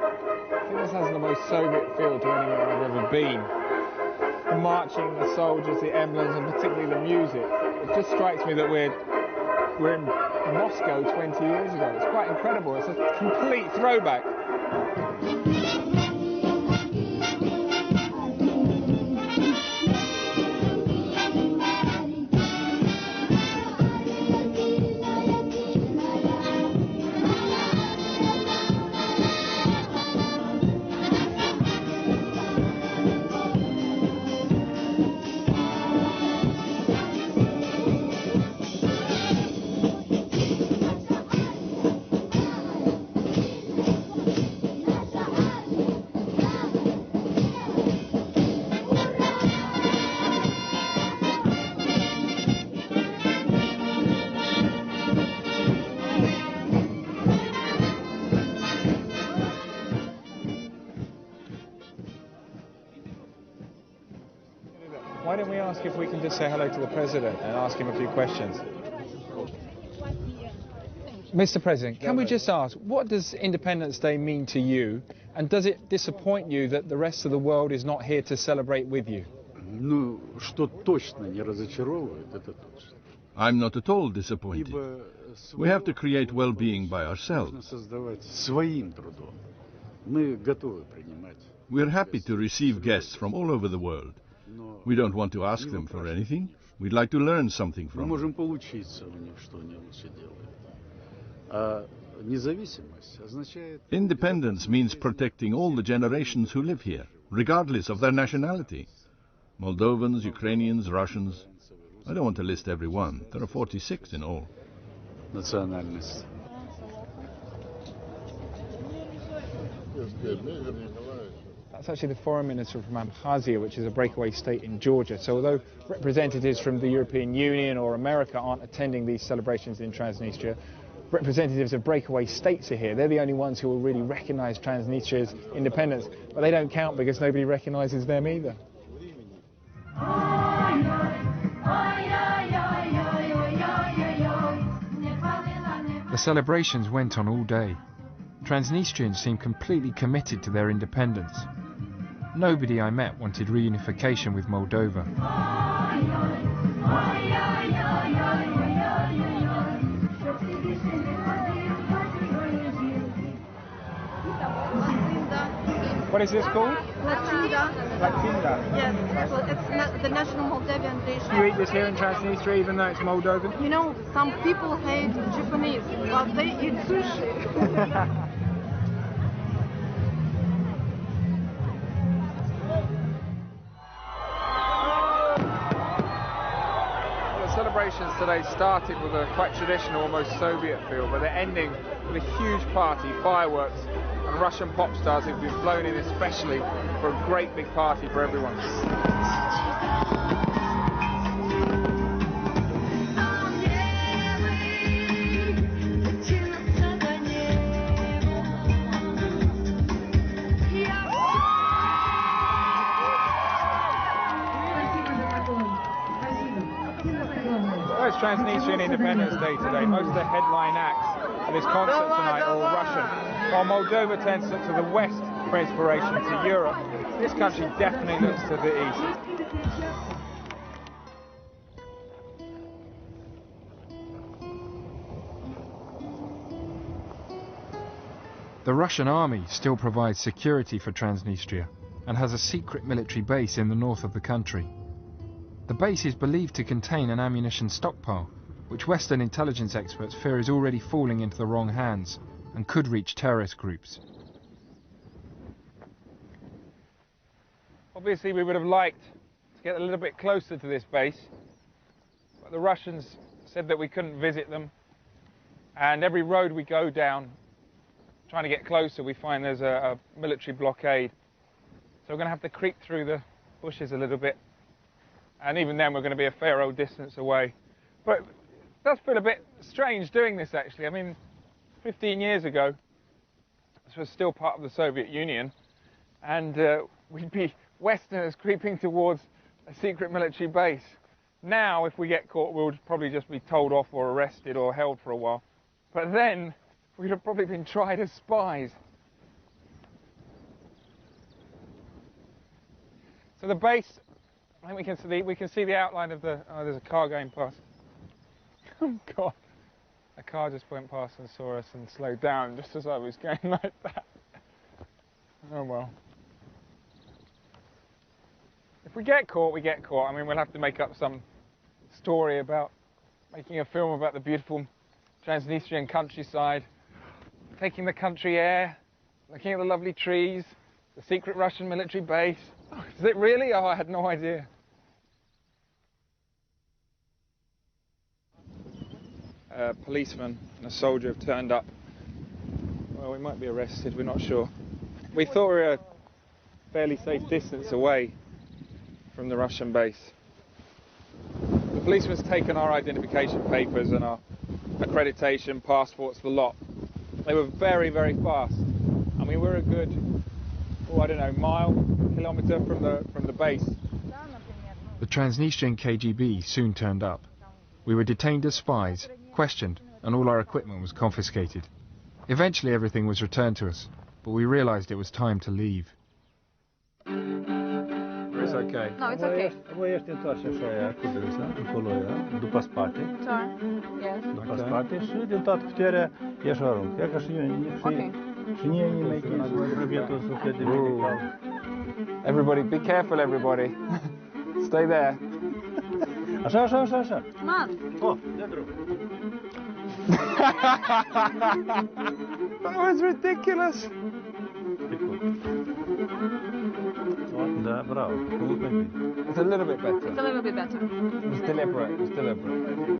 I think this has the most Soviet feel to anywhere I've ever been. The marching, the soldiers, the emblems, and particularly the music. It just strikes me that we're in Moscow 20 years ago. It's quite incredible. It's a complete throwback. Why don't we ask if we can just say hello to the President and ask him a few questions? Mr. President, can we just ask, what does Independence Day mean to you, and does it disappoint you that the rest of the world is not here to celebrate with you? I'm not at all disappointed. We have to create well-being by ourselves. We're happy to receive guests from all over the world. We don't want to ask them for anything. We'd like to learn something from them. Independence means protecting all the generations who live here, regardless of their nationality. Moldovans, Ukrainians, Russians. I don't want to list every one. There are 46 in all. That's actually the foreign minister from Abkhazia, which is a breakaway state in Georgia. So although representatives from the European Union or America aren't attending these celebrations in Transnistria, representatives of breakaway states are here. They're the only ones who will really recognise Transnistria's independence. But they don't count because nobody recognises them either. The celebrations went on all day. Transnistrians seemed completely committed to their independence. Nobody I met wanted reunification with Moldova. What is this called? Latinda. Latinda. Yes, it's the national Moldavian dish. You eat this here in Transnistria even though it's Moldovan? You know, some people hate Japanese, but they eat sushi. Celebrations today started with a quite traditional, almost Soviet feel, but they're ending with a huge party, fireworks, and Russian pop stars who've been flown in especially for a great big party for everyone. It's Transnistrian Independence Day today. Most of the headline acts of this concert tonight are all Russian. While Moldova tends to look to the west for inspiration to Europe, this country definitely looks to the east. The Russian army still provides security for Transnistria and has a secret military base in the north of the country. The base is believed to contain an ammunition stockpile, which Western intelligence experts fear is already falling into the wrong hands and could reach terrorist groups. Obviously we would have liked to get a little bit closer to this base, but the Russians said that we couldn't visit them, and every road we go down trying to get closer we find there's a military blockade. So we're going to have to creep through the bushes a little bit. And even then we're going to be a fair old distance away. But it does feel a bit strange doing this actually. I mean, 15 years ago, this was still part of the Soviet Union, and we'd be Westerners creeping towards a secret military base. Now, if we get caught, we'll probably just be told off or arrested or held for a while. But then, we'd have probably been tried as spies. So the base, I think we can see the outline of the. Oh, there's a car going past. Oh God! A car just went past and saw us and slowed down just as I was going like that. Oh well. If we get caught, we get caught. I mean, we'll have to make up some story about making a film about the beautiful Transnistrian countryside, taking the country air, looking at the lovely trees, the secret Russian military base. Oh, is it really? Oh, I had no idea. A policeman and a soldier have turned up. Well, we might be arrested, we're not sure. We thought we were a fairly safe distance away from the Russian base. The policeman's taken our identification papers and our accreditation, passports, the lot. They were very, very fast. I mean, we're a good, I don't know, kilometre from the base. The Transnistrian KGB soon turned up. We were detained as spies, questioned, and all our equipment was confiscated. Eventually everything was returned to us, but we realised it was time to leave. It's okay. No, it's okay. Voi ești întors așa aia cu dânsa, încolo ea, după spate. Sorry. Yes. După spate și din toată puterea ești arunc. Ia ca și Okay. și nimeni mai trebuie să fie de medical. Everybody, be careful, everybody. Stay there. Așa, așa, așa, așa. Man. Oh, de drum. That was ridiculous. Da, bravo. It's a little bit better. It's a little bit better. It was deliberate.